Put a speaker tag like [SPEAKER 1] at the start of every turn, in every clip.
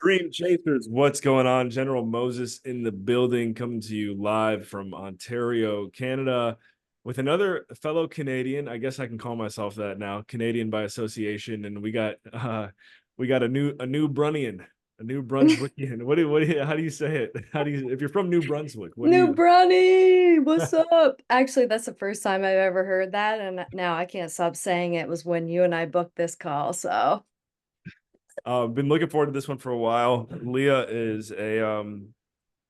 [SPEAKER 1] Dream Chasers, what's going on? General Moses in the building, coming to you live from Ontario, Canada, with another fellow Canadian. I guess I can call myself that now, Canadian by association. And we got a new Brunian, a new Brunswickian. How do you say it? How do you if you're from New Brunswick, what do
[SPEAKER 2] New
[SPEAKER 1] you
[SPEAKER 2] Brownie, what's up? Actually, that's the first time I've ever heard that, and now I can't stop saying it was when you and I booked this call. So,
[SPEAKER 1] been looking forward to this one for a while. Leiya is a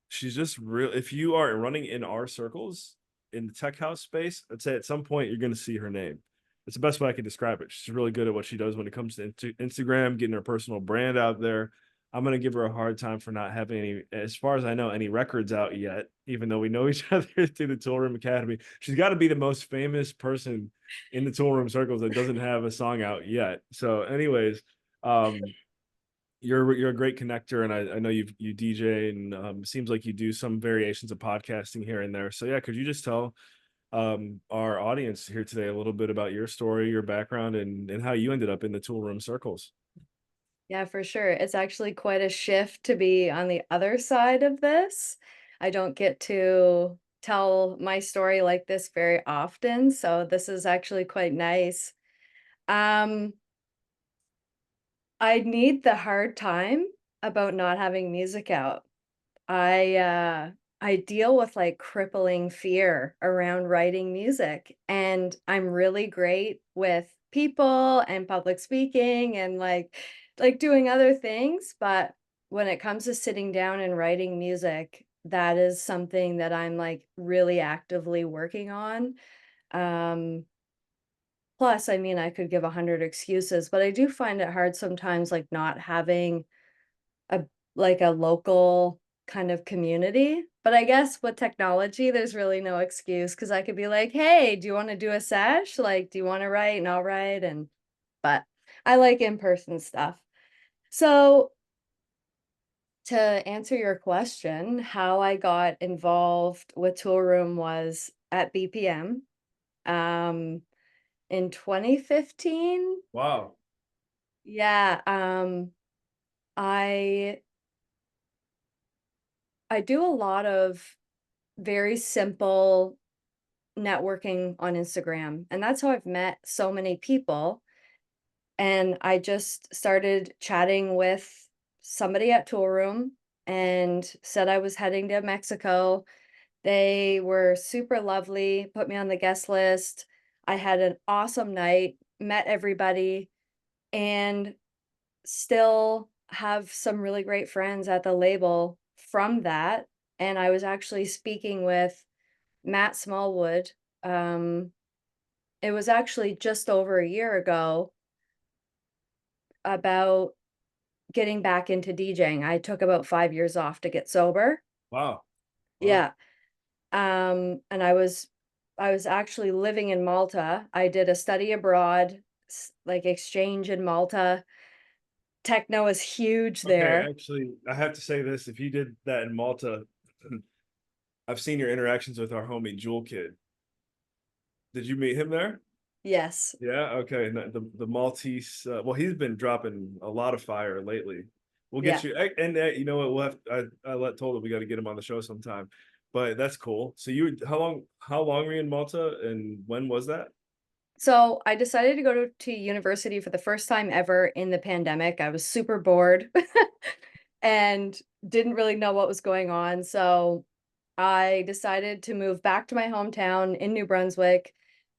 [SPEAKER 1] she's just real. If you are running in our circles in the tech house space, I'd say at some point you're going to see her name. It's the best way I can describe it. She's really good at what she does when it comes to Instagram, getting her personal brand out there. I'm going to give her a hard time for not having any, as far as I know, any records out yet, even though we know each other through the Tool Room Academy. She's got to be the most famous person in the Tool Room circles that doesn't have a song out yet. So, anyways, um, you're a great connector, and I know you DJ, and seems like you do some variations of podcasting here and there. So yeah, could you just tell our audience here today a little bit about your story, your background, and how you ended up in the tool room circles?
[SPEAKER 2] yeah, for sure. It's actually quite a shift to be on the other side of this. I don't get to tell my story like this very often, so this is actually quite nice. Um, I need the hard time about not having music out. I uh I deal with like crippling fear around writing music, and I'm really great with people and public speaking and like doing other things, but when it comes to sitting down and writing music, that is something that I'm like really actively working on. Um Plus, I mean, I could give 100 excuses, but I do find it hard sometimes like not having a like a local kind of community, but I guess with technology, there's really no excuse because I could be like, "Hey, do you wanna do a sesh? Like, do you wanna write?" And I'll write, and but I like in-person stuff. So, to answer your question, how I got involved with Tool Room was at BPM, um, in 2015?
[SPEAKER 1] Wow.
[SPEAKER 2] Yeah, I I do a lot of very simple networking on Instagram, and that's how I've met so many people, and I just started chatting with somebody at Tool Room and said I was heading to Mexico. They were super lovely, put me on the guest list. I had an awesome night, met everybody, and still have some really great friends at the label from that, and I was actually speaking with Matt Smallwood. Um, it was actually just over a year ago about getting back into DJing. I took about 5 years off to get sober.
[SPEAKER 1] Wow. Wow.
[SPEAKER 2] Yeah. And I was actually living in Malta. I did a study abroad, like exchange in Malta. Techno is huge
[SPEAKER 1] Okay,
[SPEAKER 2] there.
[SPEAKER 1] actually, I have to say this. If you did that in Malta, I've seen your interactions with our homie Jewel Kid. Did you meet him there?
[SPEAKER 2] Yes.
[SPEAKER 1] Yeah, okay. And the Maltese, well, he's been dropping a lot of fire lately. We'll get
[SPEAKER 2] Yeah.
[SPEAKER 1] you, and you know what? We'll have. I let told him we got to get him on the show sometime. But that's cool. So how long were you in Malta, and when was that?
[SPEAKER 2] So I decided to go to university for the first time ever in the pandemic. I was super bored and didn't really know what was going on. So I decided to move back to my hometown in New Brunswick,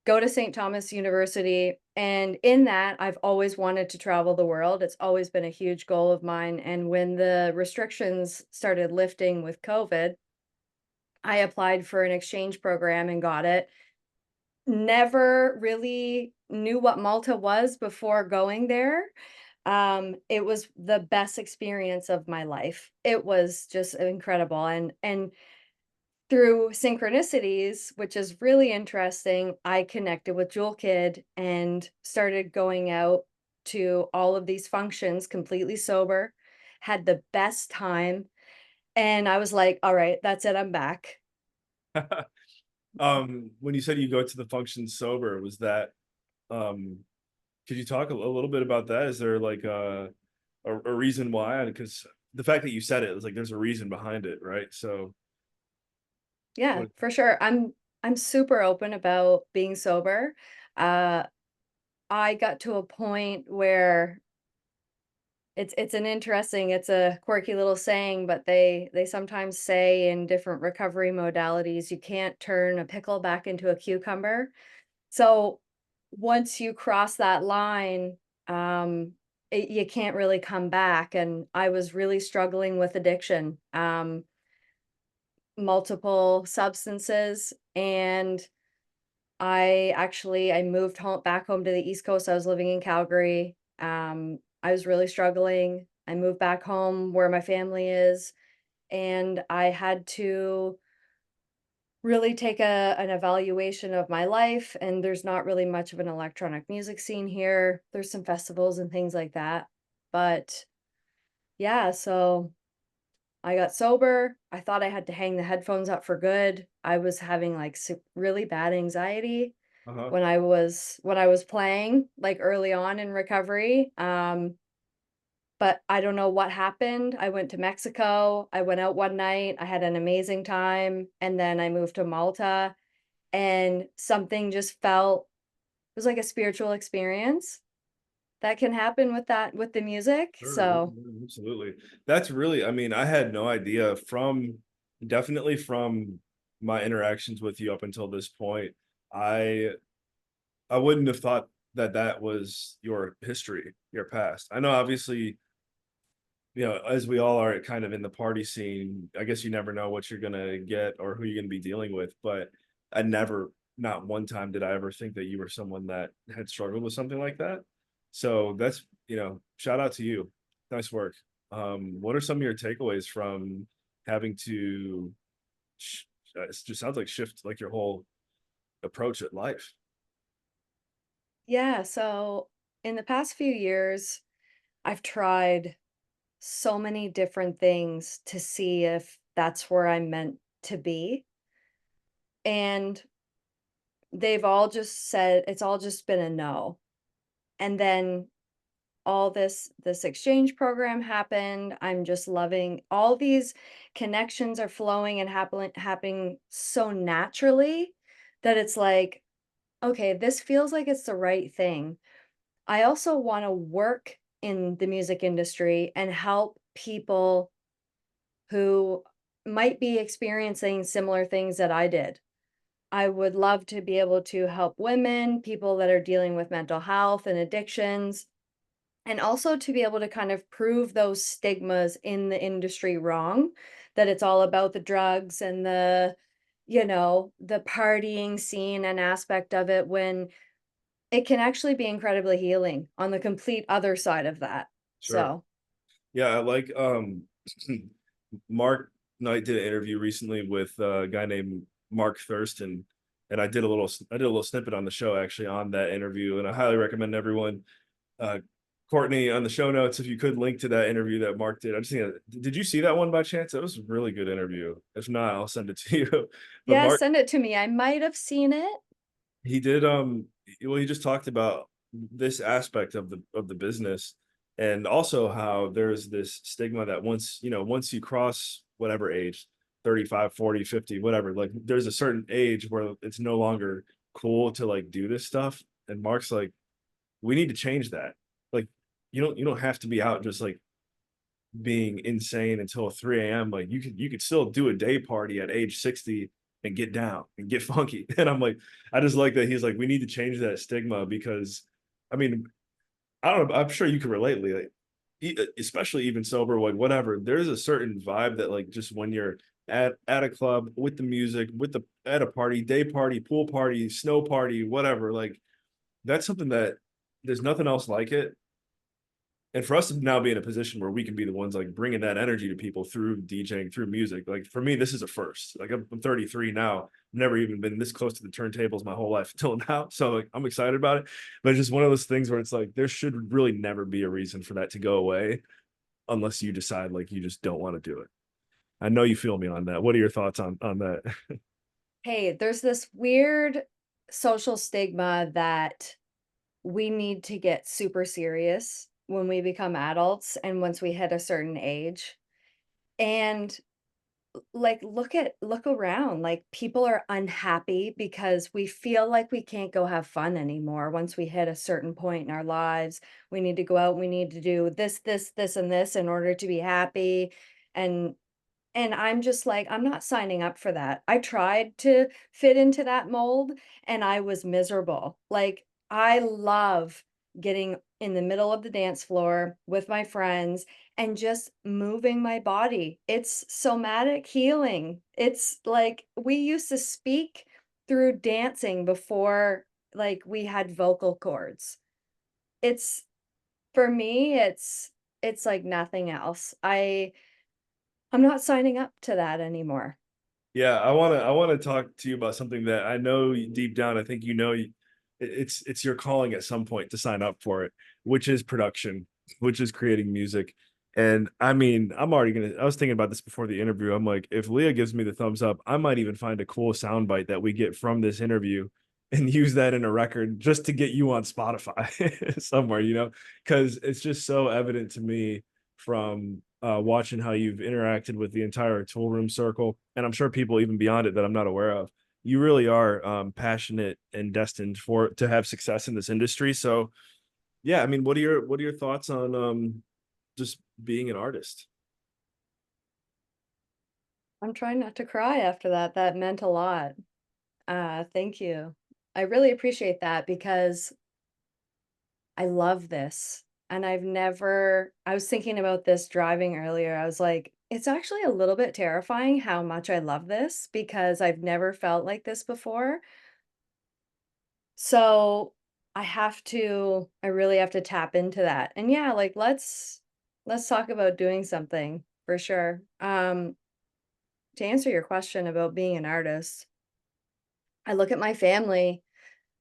[SPEAKER 2] go to St. Thomas University. And in that, I've always wanted to travel the world. It's always been a huge goal of mine. And when the restrictions started lifting with COVID, I applied for an exchange program and got it. Never really knew what Malta was before going there. It was the best experience of my life. It was just incredible, and through synchronicities, which is really interesting, I connected with Jewel Kid and started going out to all of these functions completely sober, had the best time, and I was like, "All right, that's it, I'm back."
[SPEAKER 1] When you said you go to the function sober, was that um could you talk a little bit about that? Is there like a reason why? Because the fact that you said it was like there's a reason behind it, right? So
[SPEAKER 2] Yeah,
[SPEAKER 1] what
[SPEAKER 2] for sure. I'm super open about being sober. Uh, I got to a point where it's an interesting, it's a quirky little saying, but they sometimes say in different recovery modalities, you can't turn a pickle back into a cucumber. So once you cross that line, you can't really come back. And I was really struggling with addiction, multiple substances, and I moved home back home to the East Coast. I was living in Calgary. I was really struggling. I moved back home where my family is, and I had to really take an evaluation of my life, and there's not really much of an electronic music scene here. There's some festivals and things like that. But yeah, so I got sober. I thought I had to hang the headphones up for good. I was having like really bad anxiety
[SPEAKER 1] uh-huh.
[SPEAKER 2] when I was playing, like, early on in recovery, but I don't know what happened. I went to Mexico, I went out one night, I had an amazing time, and then I moved to Malta, and something just felt, it was like a spiritual experience that can happen with the music,
[SPEAKER 1] Sure, yeah,
[SPEAKER 2] so
[SPEAKER 1] yeah, absolutely. That's really, I mean, I had no idea from definitely from my interactions with you up until this point. I I wouldn't have thought that that was your history, your past. I know obviously, as we all are kind of in the party scene, I guess you never know what you're gonna get or who you're gonna be dealing with, but I never, not one time did I ever think that you were someone that had struggled with something like that. So that's, shout out to you. Nice work. What are some of your takeaways from having to, it just sounds like shift like your whole approach at life?
[SPEAKER 2] yeah, so in the past few years, I've tried so many different things to see if that's where I'm meant to be, and they've all just said it's all just been a no. And then all this exchange program happened. I'm just loving all these connections are flowing and happening so naturally that it's like, okay, this feels like it's the right thing. I also want to work in the music industry and help people who might be experiencing similar things that I did. I would love to be able to help women, people that are dealing with mental health and addictions, and also to be able to kind of prove those stigmas in the industry wrong, that it's all about the drugs and the partying scene and aspect of it, when it can actually be incredibly healing on the complete other side of that.
[SPEAKER 1] Sure.
[SPEAKER 2] So,
[SPEAKER 1] Yeah, I like Mark Knight did an interview recently with a guy named Mark Thurston, and I did a little snippet on the show actually on that interview, and I highly recommend everyone. Uh, Courtney, on the show notes, if you could link to that interview that Mark did. I just think, did you see that one by chance? That was a really good interview. If not, I'll send it to you. But
[SPEAKER 2] yeah,
[SPEAKER 1] Mark,
[SPEAKER 2] send it to me. I might have seen it.
[SPEAKER 1] he did well, he just talked about this aspect of the business, and also how there's this stigma that once you cross whatever age, 35, 40, 50, whatever, like there's a certain age where it's no longer cool to like do this stuff. And Mark's like, we need to change that. Like you don't have to be out just like being insane until 3 a.m. Like you could still do a day party at age 60 and get down and get funky. And I'm like, I just like that he's like, we need to change that stigma because I mean, I don't know, I'm sure you can relate, Lee. Like, especially even sober, like whatever, there's a certain vibe that like just when you're at a club with the music, at a party, day party, pool party, snow party, whatever, like that's something that there's nothing else like it. And for us to now be in a position where we can be the ones like bringing that energy to people through DJing, through music, like for me this is a first. Like I'm 33 now, I've never even been this close to the turntables my whole life until now, so like I'm excited about it. But it's just one of those things where it's like there should really never be a reason for that to go away unless you decide like you just don't want to do it. I know you feel me on that. What are your thoughts on that?
[SPEAKER 2] Hey, there's this weird social stigma that we need to get super serious when we become adults and once we hit a certain age. And like, look around, like, people are unhappy because we feel like we can't go have fun anymore once we hit a certain point in our lives. We need to go out, we need to do this, and this in order to be happy, and I'm just like, I'm not signing up for that. I tried to fit into that mold and I was miserable. Like, I love getting in the middle of the dance floor with my friends and just moving my body. It's somatic healing. It's like we used to speak through dancing before like we had vocal cords. It's for me, it's like nothing else. I'm not signing up to that anymore.
[SPEAKER 1] Yeah, I wanna talk to you about something that I know deep down, I think you know it's your calling at some point to sign up for it, which is production, which is creating music. And I mean, I was thinking about this before the interview. I'm like, if Leah gives me the thumbs up, I might even find a cool soundbite that we get from this interview and use that in a record just to get you on Spotify somewhere, because it's just so evident to me from watching how you've interacted with the entire tool room circle, and I'm sure people even beyond it that I'm not aware of. You really are passionate and destined for to have success in this industry. So, yeah, I mean, what are your thoughts on just being an artist?
[SPEAKER 2] I'm trying not to cry after that. That meant a lot. Thank you. I really appreciate that because I love this. And I was thinking about this driving earlier. I was like, it's actually a little bit terrifying how much I love this because I've never felt like this before. So I really have to tap into that. And yeah, like let's talk about doing something for sure. To answer your question about being an artist, I look at my family.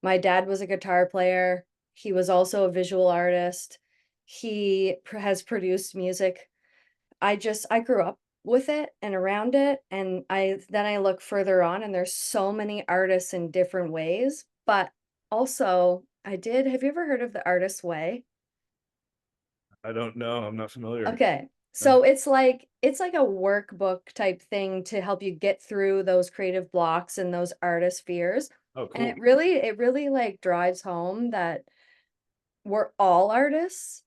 [SPEAKER 2] My dad was a guitar player. He was also a visual artist. Has produced music. I grew up with it and around it, and I look further on and there's so many artists in different ways, but also I did have you ever heard of the artist's way?
[SPEAKER 1] I don't know. I'm not familiar.
[SPEAKER 2] Okay.
[SPEAKER 1] Uh,
[SPEAKER 2] So it's like a workbook type thing to help you get through those creative blocks and those artist fears.
[SPEAKER 1] Oh,
[SPEAKER 2] And
[SPEAKER 1] cool.
[SPEAKER 2] it really like drives home that we're all artists,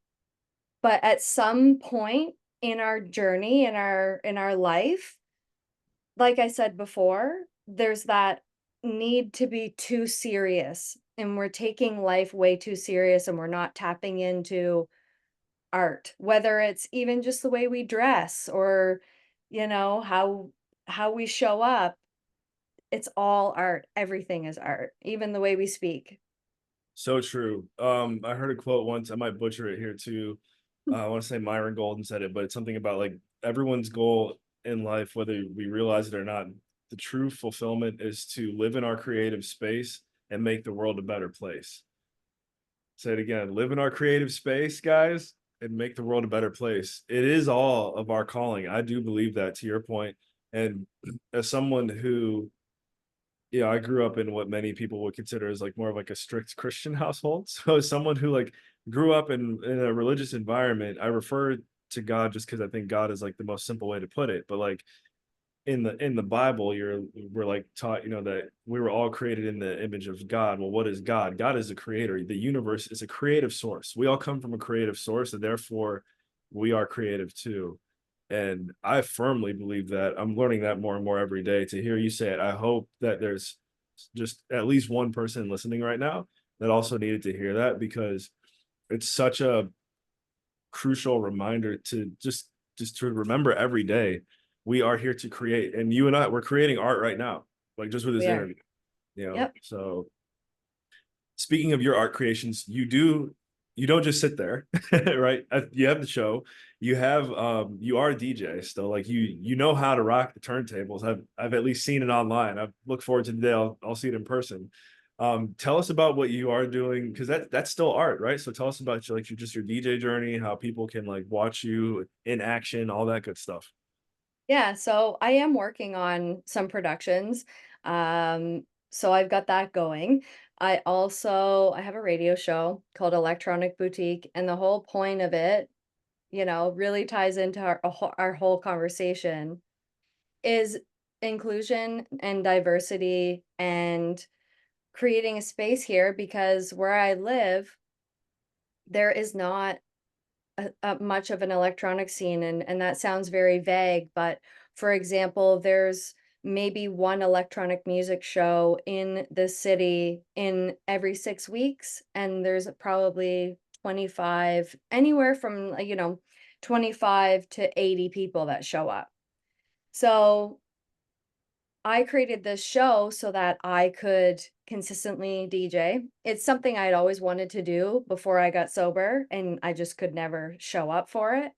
[SPEAKER 2] but at some point in our journey in our life, like I said before, there's that need to be too serious and we're taking life way too serious and we're not tapping into art, whether it's even just the way we dress or, how we show up. It's all art. Everything is art, even the way we speak.
[SPEAKER 1] So true. I heard a quote once. I might butcher it here too. I want to say Myron Golden said it, but it's something about like everyone's goal in life, whether we realize it or not. The true fulfillment is to live in our creative space and make the world a better place. Say it again, live in our creative space, guys, and make the world a better place. It is all of our calling. I do believe that, to your point. And as someone who, I grew up in what many people would consider as like more of like a strict Christian household. So as someone who like grew up in a religious environment, I refer to God just because I think God is like the most simple way to put it. But like in the Bible, we're like taught, that we were all created in the image of God. Well, what is God? God is a creator. The universe is a creative source. We all come from a creative source, and therefore we are creative too. And I firmly believe that. I'm learning that more and more every day. To hear you say it, I hope that there's just at least one person listening right now that also needed to hear that, because it's such a crucial reminder to just to remember every day we are here to create, and you and we're creating art right now, like just with this
[SPEAKER 2] We are.
[SPEAKER 1] interview.
[SPEAKER 2] Yep.
[SPEAKER 1] So speaking of your art creations, you don't just sit there, right? You have the show, you are a DJ still, like you know how to rock the turntables. I've at least seen it online. I look forward to the day I'll see it in person. Tell us about what you are doing, because that's still art, right? So tell us about your DJ journey, how people can like watch you in action, all that good stuff.
[SPEAKER 2] Yeah, so I am working on some productions. So I've got that going. I have a radio show called Electronic Boutique, and the whole point of it really ties into our whole conversation is inclusion and diversity and creating a space here because where I live, there is not much of an electronic scene, and that sounds very vague, but for example, there's maybe one electronic music show in the city in every 6 weeks, and there's probably 25, anywhere from 25 to 80 people that show up. So I created this show so that I could consistently DJ. It's something I'd always wanted to do before I got sober, and I just could never show up for it.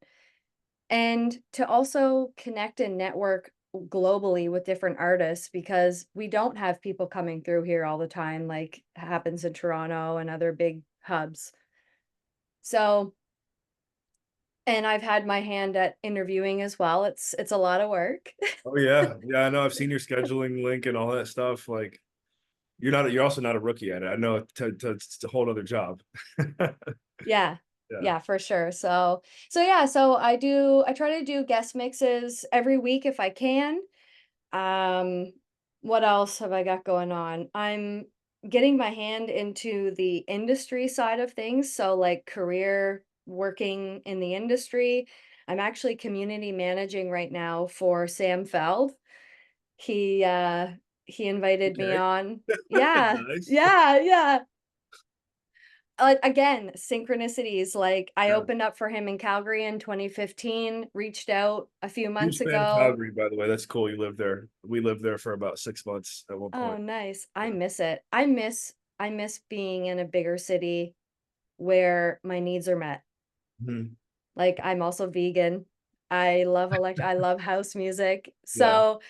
[SPEAKER 2] And to also connect and network globally with different artists because we don't have people coming through here all the time like happens in Toronto and other big hubs. So, and I've had my hand at interviewing as well. It's a lot of work.
[SPEAKER 1] Oh yeah, yeah. I know. I've seen your scheduling link and all that stuff. Like you're also not a rookie at it. I know it's a whole other job.
[SPEAKER 2] Yeah.
[SPEAKER 1] Yeah.
[SPEAKER 2] Yeah, for sure. So yeah, so I try to do guest mixes every week if I can. Um, what else have I got going on? I'm getting my hand into the industry side of things, so like career working in the industry. I'm actually community managing right now for Sam Feld. He uh he invited me
[SPEAKER 1] Okay.
[SPEAKER 2] on. Yeah.
[SPEAKER 1] Nice.
[SPEAKER 2] Yeah, yeah. Again, synchronicities, like, I
[SPEAKER 1] Yeah.
[SPEAKER 2] opened up for him in Calgary in 2015, reached out a few months
[SPEAKER 1] Huge fan of
[SPEAKER 2] ago.
[SPEAKER 1] Calgary, by the way. That's cool. You live there. We lived there for about 6 months at one
[SPEAKER 2] Oh,
[SPEAKER 1] point.
[SPEAKER 2] nice. I
[SPEAKER 1] Yeah.
[SPEAKER 2] miss it. I miss being in a bigger city where my needs are met.
[SPEAKER 1] Mhm.
[SPEAKER 2] Like, I'm also vegan. I love house music.
[SPEAKER 1] Yeah.
[SPEAKER 2] So,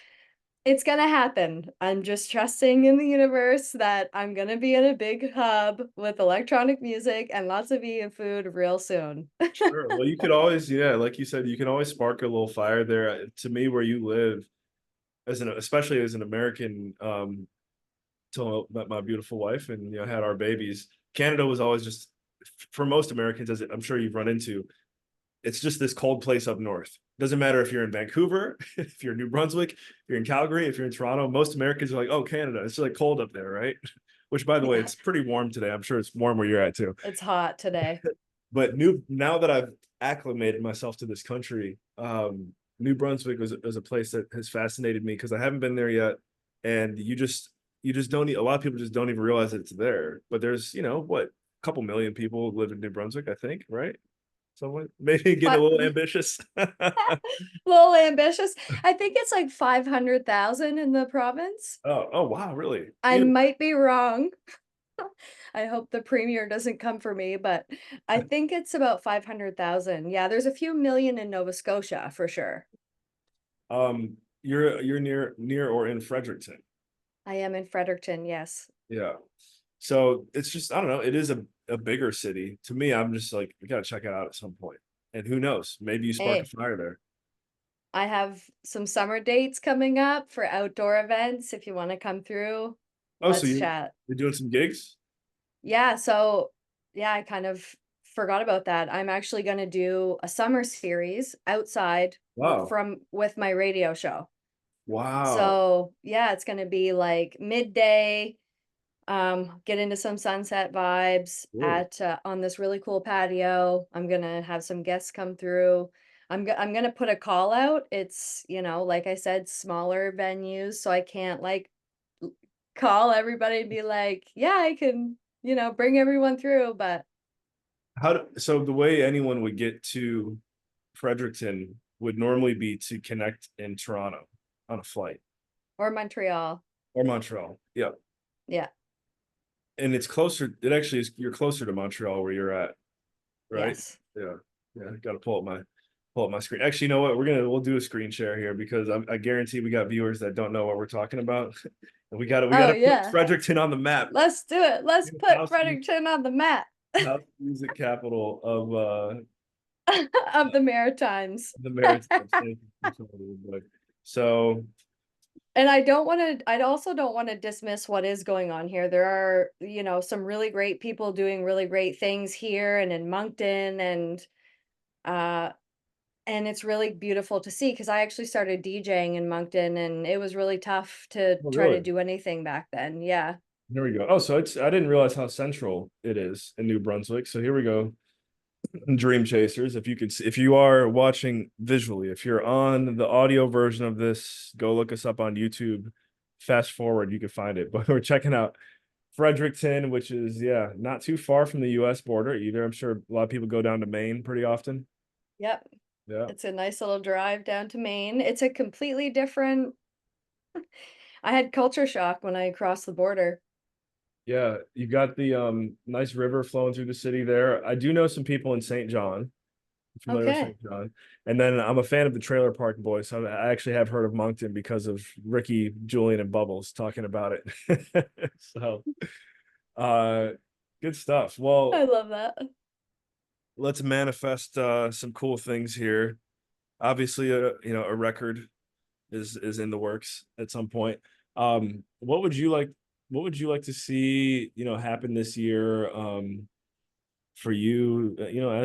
[SPEAKER 2] it's gonna happen. I'm just trusting in the universe that I'm gonna be in a big hub with electronic music and lots of vegan food real soon.
[SPEAKER 1] Sure. Well, you could always, yeah, like you said, you can always spark a little fire there. To me, where you live, especially as an American, till I met my beautiful wife and had our babies. Canada was always just for most Americans, as I'm sure you've run into, it's just this cold place up north. Doesn't matter if you're in Vancouver, if you're in New Brunswick, if you're in Calgary, if you're in Toronto. Most Americans are like, "Oh, Canada, it's just like cold up there, right?" Which, by the way,
[SPEAKER 2] Yeah,
[SPEAKER 1] it's pretty warm today. I'm sure it's warm where you're at too.
[SPEAKER 2] it's hot today.
[SPEAKER 1] But new now that I've acclimated myself to this country, New Brunswick was a place that has fascinated me because I haven't been there yet, and you just don't. A lot of people just don't even realize that it's there. But there's what a couple million people live in New Brunswick, I think, right? Someone maybe getting a
[SPEAKER 2] But
[SPEAKER 1] little ambitious.
[SPEAKER 2] little ambitious. I think it's like 500,000 in the province.
[SPEAKER 1] Oh wow, really?
[SPEAKER 2] I
[SPEAKER 1] Beautiful.
[SPEAKER 2] might be wrong. I hope the premier doesn't come for me, but I think it's about 500,000. Yeah, there's a few million in Nova Scotia for sure.
[SPEAKER 1] You're near or in Fredericton.
[SPEAKER 2] I am in Fredericton, yes.
[SPEAKER 1] Yeah. So it's just I don't know. It is a bigger city. To me, I'm just like we gotta check it out at some point. And who knows? Maybe you spark a
[SPEAKER 2] Hey,
[SPEAKER 1] fire there.
[SPEAKER 2] I have some summer dates coming up for outdoor events. If you want to come through,
[SPEAKER 1] Oh, so
[SPEAKER 2] let's chat.
[SPEAKER 1] you're doing some gigs?
[SPEAKER 2] Yeah, so yeah, I kind of forgot about that. I'm actually going to do a summer series outside
[SPEAKER 1] Wow.
[SPEAKER 2] with my radio show.
[SPEAKER 1] Wow.
[SPEAKER 2] So, yeah, it's going to be like midday, get into some sunset vibes
[SPEAKER 1] Cool.
[SPEAKER 2] at on this really cool patio. I'm going to have some guests come through. I'm going to put a call out. It's, like I said, smaller venues, so I can't like call everybody and be like, "Yeah, I can, bring everyone through," but
[SPEAKER 1] So the way anyone would get to Fredericton would normally be to connect in Toronto on a flight
[SPEAKER 2] or Montreal.
[SPEAKER 1] or Montreal. Yeah.
[SPEAKER 2] Yeah.
[SPEAKER 1] And it's closer. It actually is. You're closer to Montreal where you're at, right?
[SPEAKER 2] Yes.
[SPEAKER 1] Yeah. Yeah. Got to pull up my screen. Actually, you know what? We'll do a screen share here because I guarantee we got viewers that don't know what we're talking about, and we
[SPEAKER 2] Oh,
[SPEAKER 1] gotta put
[SPEAKER 2] yeah.
[SPEAKER 1] Fredericton on the map.
[SPEAKER 2] Let's do it. Let's put
[SPEAKER 1] House,
[SPEAKER 2] Fredericton on the map
[SPEAKER 1] house music capital of
[SPEAKER 2] of the Maritimes.
[SPEAKER 1] the Maritimes. Thank you for telling me, boy. So
[SPEAKER 2] And I also don't wanna dismiss what is going on here. There are, some really great people doing really great things here and in Moncton, and Uh, and it's really beautiful to see because I actually started DJing in Moncton and it was really tough to
[SPEAKER 1] Oh,
[SPEAKER 2] try to
[SPEAKER 1] really?
[SPEAKER 2] do anything back then. Yeah.
[SPEAKER 1] Here we go. Oh, so it's I didn't realize how central it is in New Brunswick. So here we go. Dream Chasers. If you could, if you are watching visually, if you're on the audio version of this, go look us up on YouTube. Fast forward, you can find it. But we're checking out Fredericton, which is yeah, not too far from the U.S. border either. I'm sure a lot of people go down to Maine pretty often.
[SPEAKER 2] Yep.
[SPEAKER 1] Yeah,
[SPEAKER 2] It's a nice little drive down to Maine. It's a completely different I had culture shock when I crossed the border.
[SPEAKER 1] yeah. You got the nice river flowing through the city there. I do know some people in St. John. Familiar with
[SPEAKER 2] Okay.
[SPEAKER 1] St. John. And then I'm a fan of the Trailer Park Boys. So I actually have heard of Moncton because of Ricky, Julian, and Bubbles talking about it. So uh good stuff.
[SPEAKER 2] I
[SPEAKER 1] Well,
[SPEAKER 2] love that.
[SPEAKER 1] let's manifest some cool things here. Obviously, a record is in the works at some point. What would you like to see, happen this year? For you,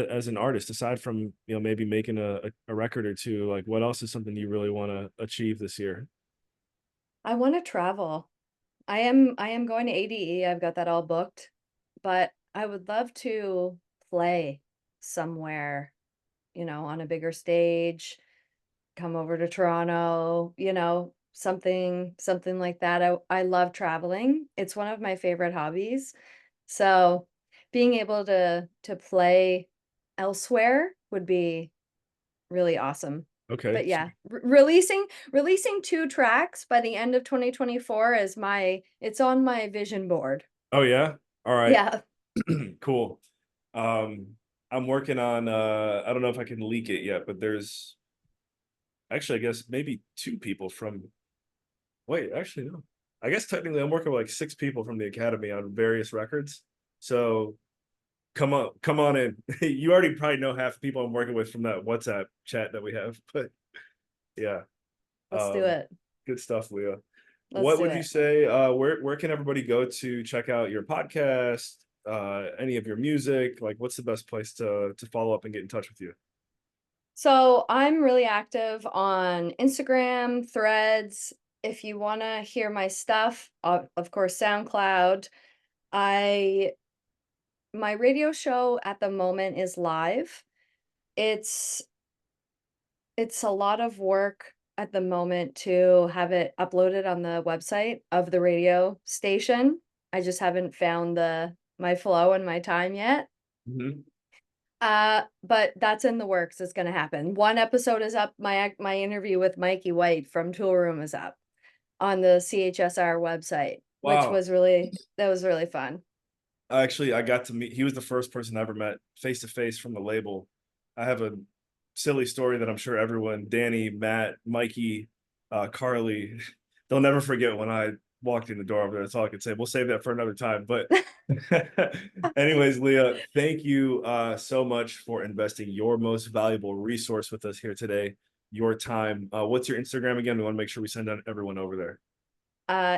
[SPEAKER 1] as an artist, aside from maybe making a record or two, like what else is something you really want to achieve this year?
[SPEAKER 2] I wanna travel. I am going to ADE, I've got that all booked, but I would love to play somewhere, on a bigger stage, come over to Toronto, something like that. I love traveling. It's one of my favorite hobbies. So, being able to play elsewhere would be really awesome.
[SPEAKER 1] Okay.
[SPEAKER 2] But yeah, releasing 2 tracks by the end of 2024 is it's on my vision board.
[SPEAKER 1] Oh yeah. All right.
[SPEAKER 2] Yeah.
[SPEAKER 1] Cool. um I'm working on I don't know if I can leak it yet, but there's actually, I guess maybe two people from, wait, actually no, I guess technically I'm working with like six people from the academy on various records. So come on in. You already probably know half the people I'm working with from that WhatsApp chat that we have, but yeah.
[SPEAKER 2] Let's do
[SPEAKER 1] um
[SPEAKER 2] it.
[SPEAKER 1] Good stuff, Leah.
[SPEAKER 2] Let's
[SPEAKER 1] What
[SPEAKER 2] do
[SPEAKER 1] would you
[SPEAKER 2] it.
[SPEAKER 1] say, where can everybody go to check out your podcast, any of your music? Like what's the best place to follow up and get in touch with you?
[SPEAKER 2] So, I'm really active on Instagram, Threads. If you wanna hear my stuff, of course, SoundCloud. I My radio show at the moment is live. It's it's a lot of work at the moment to have it uploaded on the website of the radio station. I just haven't found the my flow and my time yet.
[SPEAKER 1] Mhm.
[SPEAKER 2] But that's in the works, it's gonna happen. One episode is up, my interview with Mikey White from Tool Room is up on the CHSR website, which
[SPEAKER 1] Wow.
[SPEAKER 2] was really that was really fun.
[SPEAKER 1] Actually, I got to meet, he was the first person I ever met face to face from the label. I have a silly story that I'm sure everyone, Danny, Matt, Mikey, Carly, they'll never forget when I walked in the door over there. That's all I can say. We'll save that for another time. But anyways, Leah, thank you so much for investing your most valuable resource with us here today, your time. What's your Instagram again? We want to make sure we send out everyone over there.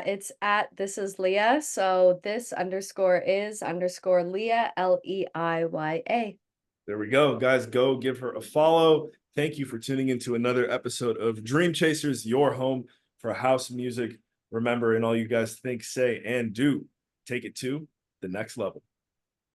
[SPEAKER 2] It's at this is Leah, so this underscore is underscore Leah, Leiya.
[SPEAKER 1] There we go. Guys, go give her a follow. Thank you for tuning into another episode of Dream Chasers, your home for house music. Remember, and all you guys think, say, and do, take it to the next level.